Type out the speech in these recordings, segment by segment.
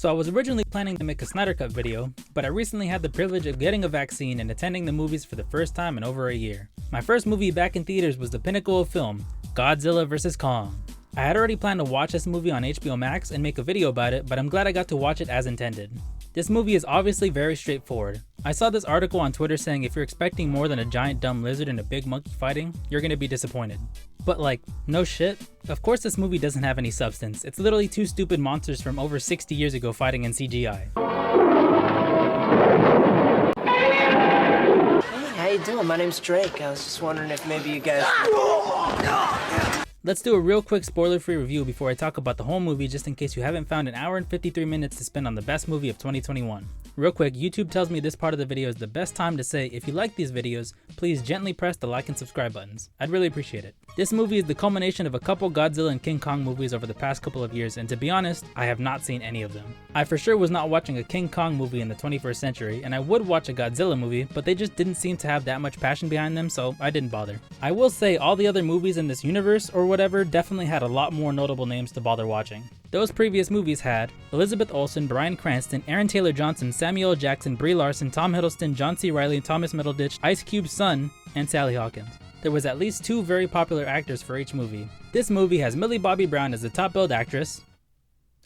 So I was originally planning to make a Snyder Cut video, but I recently had the privilege of getting a vaccine and attending the movies for the first time in over a year. My first movie back in theaters was the pinnacle of film, Godzilla vs. Kong. I had already planned to watch this movie on HBO Max and make a video about it, but I'm glad I got to watch it as intended. This movie is obviously very straightforward. I saw this article on Twitter saying if you're expecting more than a giant dumb lizard and a big monkey fighting, you're gonna be disappointed. But like, no shit? Of course this movie doesn't have any substance. It's literally two stupid monsters from over 60 years ago fighting in CGI. Hey, how you doing? My name's Drake. I was just wondering if maybe you guys... Let's do a real quick spoiler-free review before I talk about the whole movie, just in case you haven't found an hour and 53 minutes to spend on the best movie of 2021. Real quick, YouTube tells me this part of the video is the best time to say if you like these videos, please gently press the like and subscribe buttons. I'd really appreciate it. This movie is the culmination of a couple Godzilla and King Kong movies over the past couple of years, and to be honest, I have not seen any of them. I for sure was not watching a King Kong movie in the 21st century, and I would watch a Godzilla movie, but they just didn't seem to have that much passion behind them, so I didn't bother. I will say all the other movies in this universe or whatever definitely had a lot more notable names to bother watching. Those previous movies had Elizabeth Olsen, Bryan Cranston, Aaron Taylor Johnson, Samuel L. Jackson, Brie Larson, Tom Hiddleston, John C. Reilly, Thomas Middleditch, Ice Cube's son, and Sally Hawkins. There was at least two very popular actors for each movie. This movie has Millie Bobby Brown as the top-billed actress,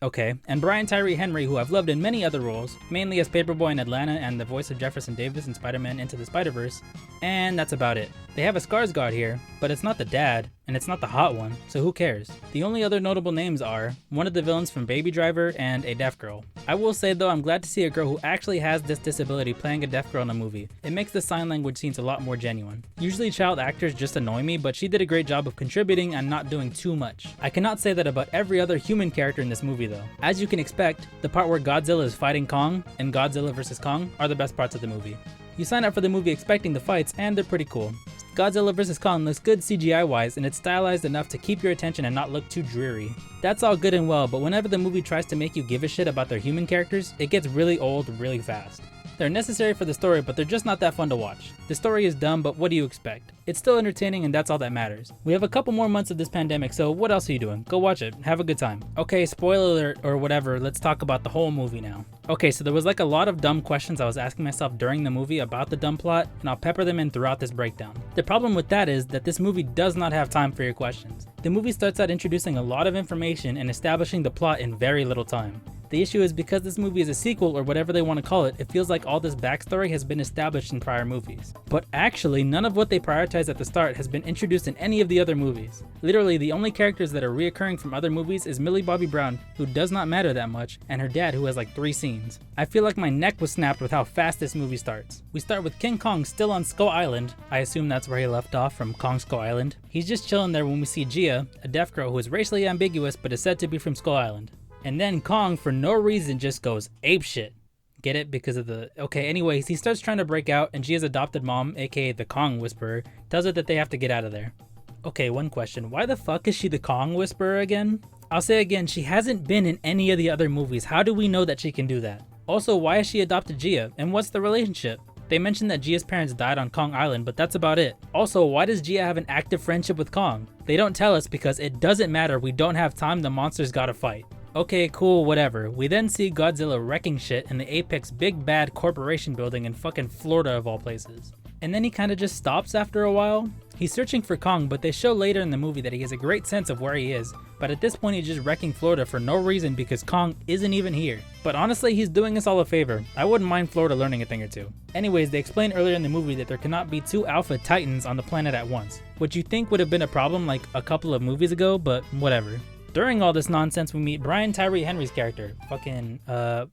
and Brian Tyree Henry, who I've loved in many other roles, mainly as Paperboy in Atlanta and the voice of Jefferson Davis in Spider-Man Into the Spider-Verse, and that's about it. They have a Skarsgård here, but it's not the dad, and it's not the hot one, so who cares? The only other notable names are one of the villains from Baby Driver and a deaf girl. I will say though, I'm glad to see a girl who actually has this disability playing a deaf girl in a movie. It makes the sign language scenes a lot more genuine. Usually child actors just annoy me, but she did a great job of contributing and not doing too much. I cannot say that about every other human character in this movie though. As you can expect, the part where Godzilla is fighting Kong and Godzilla vs. Kong are the best parts of the movie. You sign up for the movie expecting the fights, and they're pretty cool. Godzilla vs. Kong looks good CGI wise, and it's stylized enough to keep your attention and not look too dreary. That's all good and well, but whenever the movie tries to make you give a shit about their human characters, it gets really old really fast. They're necessary for the story, but they're just not that fun to watch. The story is dumb, but what do you expect? It's still entertaining, and that's all that matters. We have a couple more months of this pandemic, so what else are you doing? Go watch it. Have a good time. Okay, spoiler alert or whatever, let's talk about the whole movie now. Okay, so there was like a lot of dumb questions I was asking myself during the movie about the dumb plot, and I'll pepper them in throughout this breakdown. The problem with that is that this movie does not have time for your questions. The movie starts out introducing a lot of information and establishing the plot in very little time. The issue is because this movie is a sequel or whatever they want to call it, it feels like all this backstory has been established in prior movies. But actually, none of what they prioritize at the start has been introduced in any of the other movies. Literally, the only characters that are reoccurring from other movies is Millie Bobby Brown, who does not matter that much, and her dad, who has like 3 scenes. I feel like my neck was snapped with how fast this movie starts. We start with King Kong still on Skull Island. I assume that's where he left off, from Kong Skull Island. He's just chilling there when we see Gia, a deaf girl who is racially ambiguous but is said to be from Skull Island. And then Kong, for no reason, just goes apeshit. Get it? Because of the... Okay, anyways, he starts trying to break out, and Gia's adopted mom, aka the Kong Whisperer, tells her that they have to get out of there. Okay, one question. Why the fuck is she the Kong Whisperer again? I'll say again, she hasn't been in any of the other movies. How do we know that she can do that? Also, why has she adopted Gia? And what's the relationship? They mentioned that Gia's parents died on Kong Island, but that's about it. Also, why does Gia have an active friendship with Kong? They don't tell us because it doesn't matter. We don't have time. The monsters gotta fight. Okay, cool, whatever. We then see Godzilla wrecking shit in the Apex big bad corporation building in fucking Florida of all places. And then he kinda just stops after a while. He's searching for Kong, but they show later in the movie that he has a great sense of where he is, but at this point he's just wrecking Florida for no reason because Kong isn't even here. But honestly, he's doing us all a favor. I wouldn't mind Florida learning a thing or two. Anyways, they explain earlier in the movie that there cannot be 2 alpha titans on the planet at once, which you think would have been a problem like a couple of movies ago, but whatever. During all this nonsense, we meet Brian Tyree Henry's character.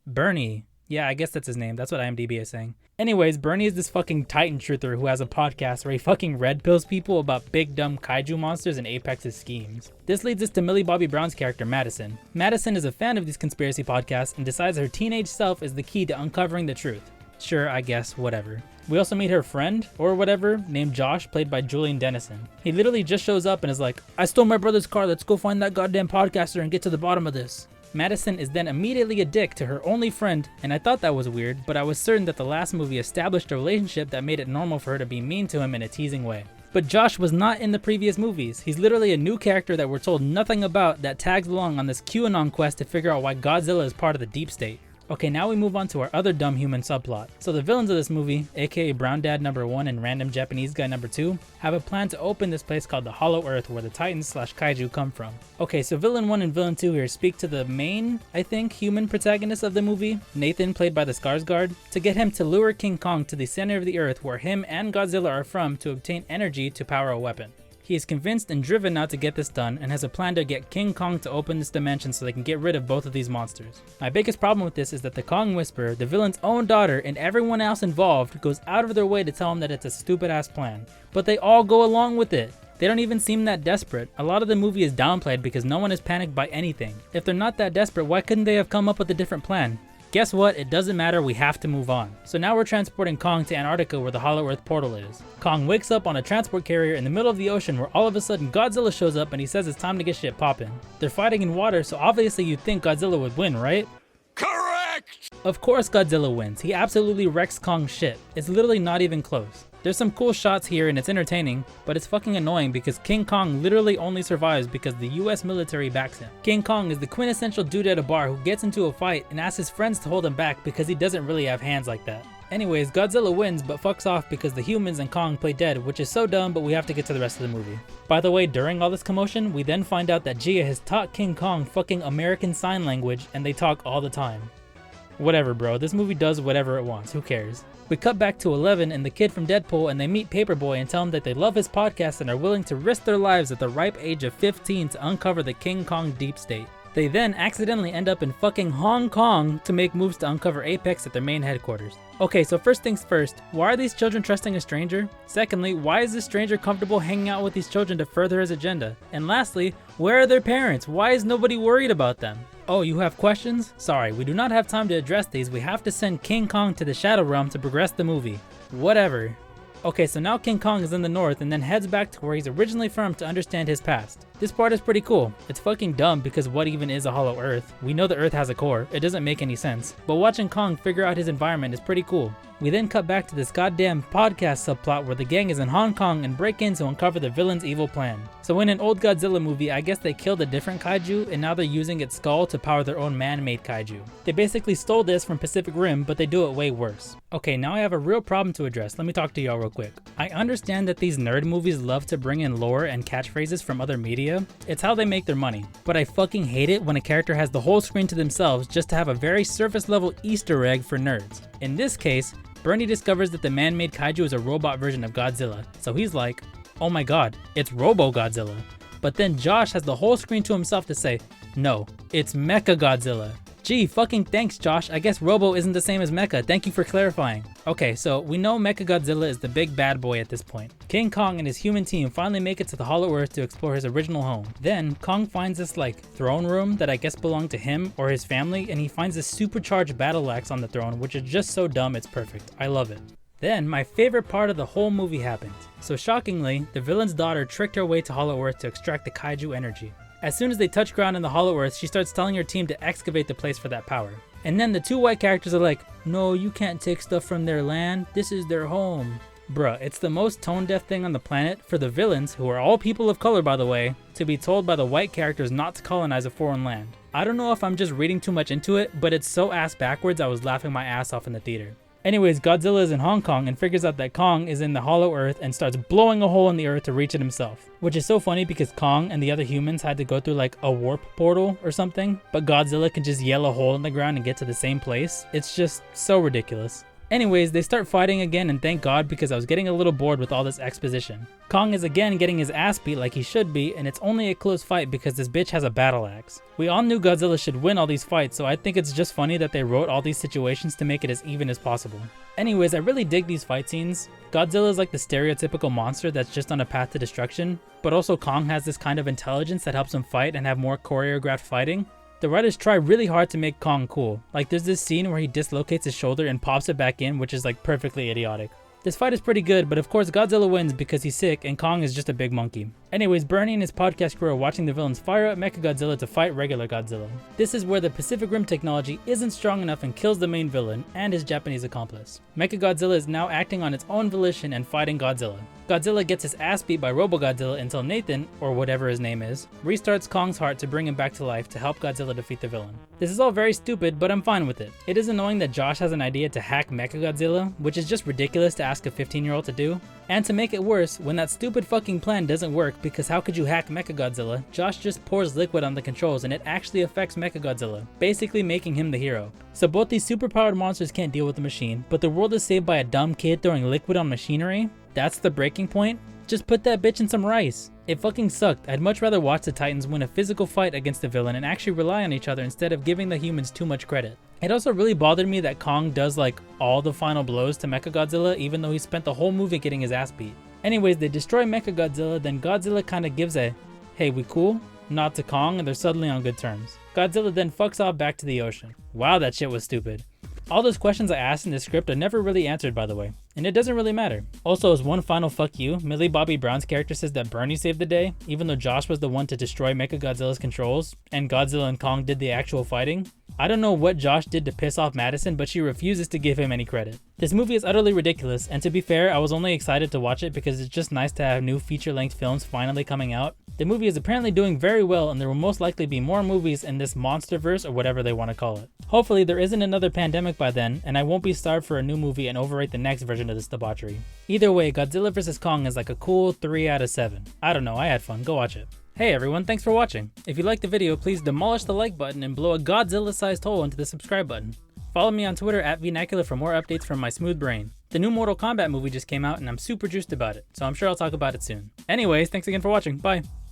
Bernie. Yeah, I guess that's his name. That's what IMDb is saying. Anyways, Bernie is this fucking Titan truther who has a podcast where he fucking red pills people about big dumb kaiju monsters and Apex's schemes. This leads us to Millie Bobby Brown's character, Madison. Madison is a fan of these conspiracy podcasts and decides her teenage self is the key to uncovering the truth. Sure, I guess, whatever. We also meet her friend, or whatever, named Josh, played by Julian Dennison. He literally just shows up and is like, I stole my brother's car, let's go find that goddamn podcaster and get to the bottom of this. Madison is then immediately a dick to her only friend, and I thought that was weird, but I was certain that the last movie established a relationship that made it normal for her to be mean to him in a teasing way. But Josh was not in the previous movies. He's literally a new character that we're told nothing about that tags along on this QAnon quest to figure out why Godzilla is part of the deep state. Okay, now we move on to our other dumb human subplot. So the villains of this movie, aka Brown Dad number 1 and Random Japanese Guy number 2, have a plan to open this place called the Hollow Earth where the Titans / Kaiju come from. Okay, so Villain 1 and Villain 2 here speak to the main, I think, human protagonist of the movie, Nathan, played by the Skarsgård, to get him to lure King Kong to the center of the earth where him and Godzilla are from to obtain energy to power a weapon. He is convinced and driven now to get this done and has a plan to get King Kong to open this dimension so they can get rid of both of these monsters. My biggest problem with this is that the Kong Whisperer, the villain's own daughter, and everyone else involved goes out of their way to tell him that it's a stupid ass plan. But they all go along with it. They don't even seem that desperate. A lot of the movie is downplayed because no one is panicked by anything. If they're not that desperate, why couldn't they have come up with a different plan? Guess what? It doesn't matter, we have to move on. So now we're transporting Kong to Antarctica where the Hollow Earth portal is. Kong wakes up on a transport carrier in the middle of the ocean where all of a sudden Godzilla shows up and he says it's time to get shit poppin'. They're fighting in water, so obviously you'd think Godzilla would win, right? Correct! Of course Godzilla wins. He absolutely wrecks Kong's shit. It's literally not even close. There's some cool shots here and it's entertaining, but it's fucking annoying because King Kong literally only survives because the US military backs him. King Kong is the quintessential dude at a bar who gets into a fight and asks his friends to hold him back because he doesn't really have hands like that. Anyways, Godzilla wins but fucks off because the humans and Kong play dead, which is so dumb, but we have to get to the rest of the movie. By the way, during all this commotion, we then find out that Gia has taught King Kong fucking American Sign Language and they talk all the time. Whatever, bro, this movie does whatever it wants, who cares? We cut back to Eleven and the kid from Deadpool and they meet Paperboy and tell him that they love his podcast and are willing to risk their lives at the ripe age of 15 to uncover the King Kong deep state. They then accidentally end up in fucking Hong Kong to make moves to uncover Apex at their main headquarters. Okay, so first things first, why are these children trusting a stranger? Secondly, why is this stranger comfortable hanging out with these children to further his agenda? And lastly, where are their parents? Why is nobody worried about them? Oh, you have questions? Sorry, we do not have time to address these. We have to send King Kong to the Shadow Realm to progress the movie. Whatever. Okay, so now King Kong is in the north and then heads back to where he's originally from to understand his past. This part is pretty cool. It's fucking dumb because what even is a hollow earth? We know the earth has a core. It doesn't make any sense. But watching Kong figure out his environment is pretty cool. We then cut back to this goddamn podcast subplot where the gang is in Hong Kong and break in to uncover the villain's evil plan. So in an old Godzilla movie, I guess they killed a different kaiju and now they're using its skull to power their own man-made kaiju. They basically stole this from Pacific Rim, but they do it way worse. Okay, now I have a real problem to address. Let me talk to y'all real quick. I understand that these nerd movies love to bring in lore and catchphrases from other media. It's how they make their money. But I fucking hate it when a character has the whole screen to themselves just to have a very surface level Easter egg for nerds. In this case, Bernie discovers that the man-made kaiju is a robot version of Godzilla, so he's like, oh my god, it's Robo-Godzilla. But then Josh has the whole screen to himself to say, no, it's Mecha Godzilla. Gee, fucking thanks Josh, I guess Robo isn't the same as Mecha, thank you for clarifying. Okay, so we know Mecha Godzilla is the big bad boy at this point. King Kong and his human team finally make it to the Hollow Earth to explore his original home. Then, Kong finds this throne room that I guess belonged to him or his family, and he finds this supercharged battle axe on the throne, which is just so dumb it's perfect. I love it. Then, my favorite part of the whole movie happens. So shockingly, the villain's daughter tricked her way to Hollow Earth to extract the kaiju energy. As soon as they touch ground in the Hollow Earth, she starts telling her team to excavate the place for that power. And then the two white characters are like, no, you can't take stuff from their land, this is their home. Bruh, it's the most tone-deaf thing on the planet for the villains, who are all people of color by the way, to be told by the white characters not to colonize a foreign land. I don't know if I'm just reading too much into it, but it's so ass backwards I was laughing my ass off in the theater. Anyways, Godzilla is in Hong Kong and figures out that Kong is in the Hollow Earth and starts blowing a hole in the earth to reach it himself. Which is so funny because Kong and the other humans had to go through a warp portal or something, but Godzilla can just yell a hole in the ground and get to the same place. It's just so ridiculous. Anyways, they start fighting again and thank God because I was getting a little bored with all this exposition. Kong is again getting his ass beat like he should be, and it's only a close fight because this bitch has a battle axe. We all knew Godzilla should win all these fights, so I think it's just funny that they wrote all these situations to make it as even as possible. Anyways, I really dig these fight scenes. Godzilla is like the stereotypical monster that's just on a path to destruction, but also Kong has this kind of intelligence that helps him fight and have more choreographed fighting. The writers try really hard to make Kong cool. There's this scene where he dislocates his shoulder and pops it back in, which is perfectly idiotic. This fight is pretty good, but of course Godzilla wins because he's sick and Kong is just a big monkey. Anyways, Bernie and his podcast crew are watching the villains fire up Mechagodzilla to fight regular Godzilla. This is where the Pacific Rim technology isn't strong enough and kills the main villain and his Japanese accomplice. Mechagodzilla is now acting on its own volition and fighting Godzilla. Godzilla gets his ass beat by Robo-Godzilla until Nathan, or whatever his name is, restarts Kong's heart to bring him back to life to help Godzilla defeat the villain. This is all very stupid, but I'm fine with it. It is annoying that Josh has an idea to hack Mechagodzilla, which is just ridiculous to ask a 15-year-old to do. And to make it worse, when that stupid fucking plan doesn't work, because how could you hack Mechagodzilla, Josh just pours liquid on the controls and it actually affects Mechagodzilla, basically making him the hero. So both these superpowered monsters can't deal with the machine, but the world is saved by a dumb kid throwing liquid on machinery? That's the breaking point? Just put that bitch in some rice. It fucking sucked. I'd much rather watch the Titans win a physical fight against the villain and actually rely on each other instead of giving the humans too much credit. It also really bothered me that Kong does like all the final blows to Mechagodzilla even though he spent the whole movie getting his ass beat. Anyways, they destroy Mechagodzilla, then Godzilla kinda gives a, hey we cool? Nod to Kong and they're suddenly on good terms. Godzilla then fucks off back to the ocean. Wow, that shit was stupid. All those questions I asked in this script are never really answered, by the way, and it doesn't really matter. Also, as one final fuck you, Millie Bobby Brown's character says that Bernie saved the day, even though Josh was the one to destroy Mechagodzilla's controls, and Godzilla and Kong did the actual fighting. I don't know what Josh did to piss off Madison, but she refuses to give him any credit. This movie is utterly ridiculous, and to be fair, I was only excited to watch it because it's just nice to have new feature-length films finally coming out. The movie is apparently doing very well, and there will most likely be more movies in this monsterverse or whatever they want to call it. Hopefully there isn't another pandemic by then, and I won't be starved for a new movie and overrate the next version of this debauchery. Either way, Godzilla vs. Kong is like a cool 3 out of 7. I don't know, I had fun, go watch it. Hey everyone, thanks for watching. If you liked the video, please demolish the like button and blow a Godzilla-sized hole into the subscribe button. Follow me on Twitter @Vnacular for more updates from my smooth brain. The new Mortal Kombat movie just came out and I'm super juiced about it, so I'm sure I'll talk about it soon. Anyways, thanks again for watching, bye!